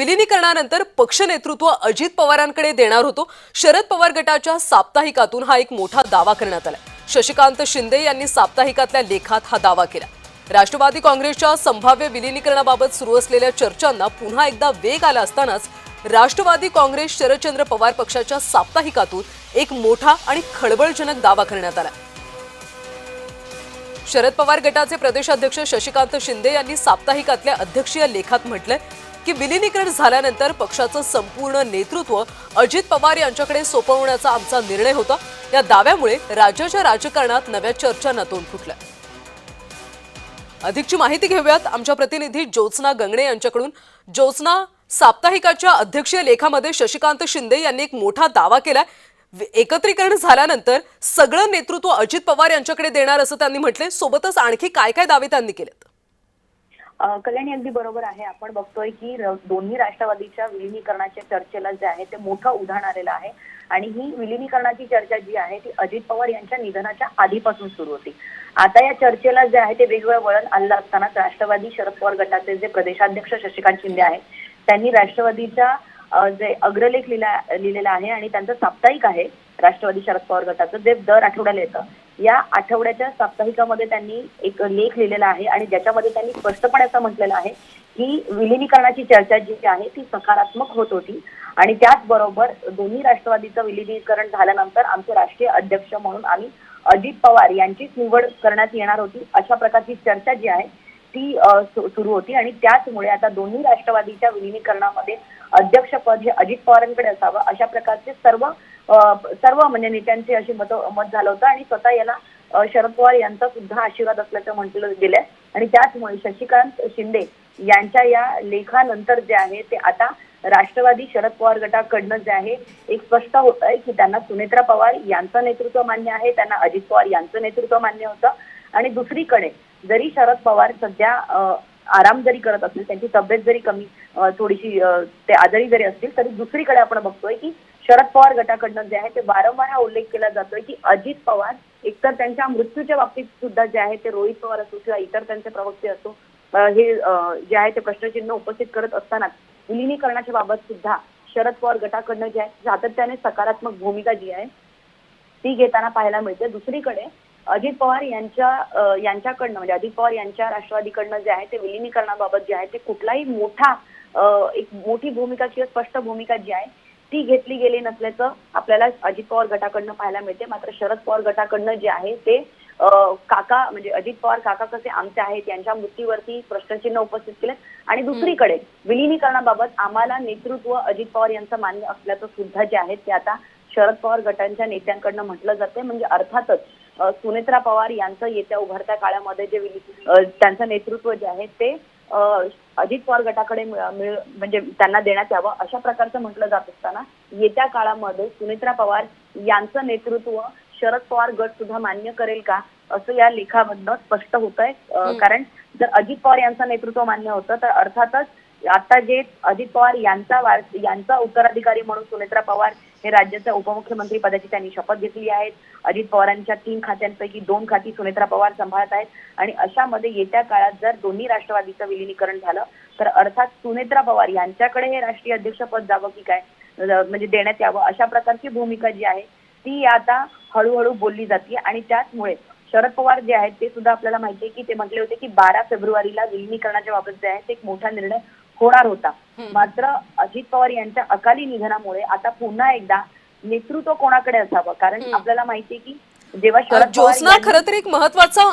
विलिनीकरणानंतर पक्ष नेतृत्व अजित पवारांकडे देणार होतो. शरद पवार गटाच्या साप्ताहिकातून हा एक मोठा दावा करण्यात आला. शशिकांत शिंदे यांनी साप्ताहिकातल्या लेखात हा दावा केला. राष्ट्रवादी काँग्रेसच्या संभाव्य विलिनीकरणाबाबत सुरू असलेल्या चर्चांना पुन्हा एकदा वेग आला असतानाच राष्ट्रवादी काँग्रेस शरदचंद्र पवार पक्षाच्या साप्ताहिकातून एक मोठा आणि खळबळजनक दावा करण्यात आला. शरद पवार गटाचे प्रदेशाध्यक्ष शशिकांत शिंदे यांनी साप्ताहिकातल्या अध्यक्षीय लेखात म्हटलंय की विलिनीकरण झाल्यानंतर पक्षाचं संपूर्ण नेतृत्व अजित पवार यांच्याकडे सोपवण्याचा आमचा निर्णय होता. या दाव्यामुळे राज्याच्या राजकारणात नव्या चर्चांना तोंड फुटलं. अधिकची माहिती घेऊयात आमच्या प्रतिनिधी ज्योत्स्ना गंगणे यांच्याकडून. ज्योत्स्ना, साप्ताहिकाच्या अध्यक्षीय लेखामध्ये शशिकांत शिंदे यांनी एक मोठा दावा केला. एकत्रीकरण झाल्यानंतर सगळं नेतृत्व अजित पवार यांच्याकडे देणार असं त्यांनी म्हटले. सोबतच आणखी काय काय दावे त्यांनी केलेत? कल्याणी, अगदी बरोबर आहे. आपण बघतोय की दोन्ही राष्ट्रवादीच्या विलिनीकरणाच्या चर्चेला जे आहे ते मोठं उधाण आलेलं आहे. आणि ही विलिनीकरणाची चर्चा जी आहे ती अजित पवार यांच्या निधनाच्या आधीपासून सुरू होती. आता या चर्चेला जे आहे ते वेगवेगळं वळण आलं असतानाच राष्ट्रवादी शरद पवार गटाचे जे प्रदेशाध्यक्ष शशिकांत शिंदे आहेत त्यांनी राष्ट्रवादीच्या जे अग्रलेख लिहिलेला आहे आणि त्यांचं साप्ताहिक आहे राष्ट्रवादी शरद पवार गटाचं, जे दर आठवड्याला येतं. या आठवड्याच्या साप्ताहिकामध्ये त्यांनी एक लेख लिहिलेला आहे आणि ज्याच्यामध्ये त्यांनी स्पष्टपणे असं म्हटलेलं आहे की विलिनीकरणाची चर्चा जी आहे ती सकारात्मक होत होती आणि त्याचबरोबर दोन्ही राष्ट्रवादीचं विलिनीकरण झाल्यानंतर आमचे राष्ट्रीय अध्यक्ष म्हणून आम्ही अजित पवार यांचीच निवड करण्यात येणार होती. अशा प्रकारची चर्चा जी आहे ती सुरू होती आणि त्याचमुळे आता दोन्ही राष्ट्रवादीच्या विलिनीकरणामध्ये अध्यक्षपद हे अजित पवारांकडे असावं अशा प्रकारचे सर्व म्हणजे नेत्यांचे अशी मत झालं होतं आणि स्वतः याला शरद पवार यांचा सुद्धा आशीर्वाद असल्याचं म्हटलं गेलंय. आणि त्याचमुळे शशिकांत शिंदे यांच्या या लेखानंतर जे आहे ते आता राष्ट्रवादी शरद पवार गटाकडनं जे आहे एक स्पष्ट होत आहे की त्यांना सुनेत्रा पवार यांचं नेतृत्व मान्य आहे, त्यांना अजित पवार यांचं नेतृत्व मान्य होतं. आणि दुसरीकडे जरी शरद पवार सध्या आराम जरी करत असतील, त्यांची तब्येत जरी कमी थोडीशी ते आजारी जरी असतील, तरी दुसरीकडे आपण बघतोय की शरद पवार गटाकडनं जे आहे ते वारंवार हा उल्लेख केला जातोय की अजित पवार एकतर त्यांच्या मृत्यूच्या बाबतीत सुद्धा जे आहे ते रोहित पवार असो किंवा इतर त्यांचे प्रवक्ते असो हे जे आहे ते प्रश्नचिन्ह उपस्थित करत असताना विलिनीकरणाच्या बाबत सुद्धा शरद पवार गटाकडनं जे आहे सातत्याने सकारात्मक भूमिका जी आहे ती घेताना पाहायला मिळते. दुसरीकडे अजित पवार यांच्याकडनं म्हणजे अजित पवार यांच्या राष्ट्रवादीकडनं जे आहे ते विलिनीकरणाबाबत जे आहे ते कुठलाही एक मोठी भूमिका किंवा स्पष्ट भूमिका जी आहे ती घेतली गेली नसल्याचं आपल्याला अजित पवार गटाकडनं पाहायला मिळते. मात्र शरद पवार गटाकडनं जे आहे ते काका म्हणजे अजित पवार काका कसे आमचे आहेत यांच्या मृत्यूवरती प्रश्नचिन्ह उपस्थित केले. आणि दुसरीकडे विलिनीकरणाबाबत आम्हाला नेतृत्व अजित पवार यांचं मान्य असल्याचं सुद्धा जे आहे ते आता शरद पवार गटांच्या नेत्यांकडनं म्हटलं जाते. म्हणजे अर्थातच सुनेत्रा पवार यांचं येत्या उभरत्या काळामध्ये जे त्यांचं नेतृत्व जे आहे ते अजित पवार गटाकडे म्हणजे त्यांना देण्यात यावं अशा प्रकारचं म्हटलं जात असताना येत्या काळामध्ये सुनेत्रा पवार यांचं नेतृत्व शरद पवार गट सुद्धा मान्य करेल का असं या लेखामधनं स्पष्ट होत आहे. कारण जर अजित पवार यांचं नेतृत्व मान्य होतं तर अर्थातच आता जे अजित पवार यांचा उत्तराधिकारी म्हणून सुनेत्रा पवार हे राज्याच्या उपमुख्यमंत्री पदाची त्यांनी शपथ घेतली आहे. अजित पवारांच्या 3 खात्यांपैकी 2 खाती सुनेत्रा पवार सांभाळत आहेत आणि अशामध्ये येत्या काळात जर दोन्ही राष्ट्रवादीचं विलिनीकरण झालं तर अर्थात सुनेत्रा पवार यांच्याकडे हे राष्ट्रीय अध्यक्षपद जावं की काय म्हणजे देण्यात यावं अशा प्रकारची भूमिका जी आहे ती आता हळूहळू बोलली जाते. आणि त्याचमुळे शरद पवार जे आहेत ते सुद्धा आपल्याला माहिती आहे की ते म्हटले होते की 12 फेब्रुवारीला विलिनीकरणाच्या बाबत जे आहे ते एक मोठा निर्णय होणार होता. मात्र अजित पवार यांच्या अकाली निधनामुळे आता पुन्हा एकदा नेतृत्व कोणाकडे असावं, कारण आपल्याला माहिती आहे की जेव्हा शरद ज्योत्स्ना, खरं तर एक महत्वाचा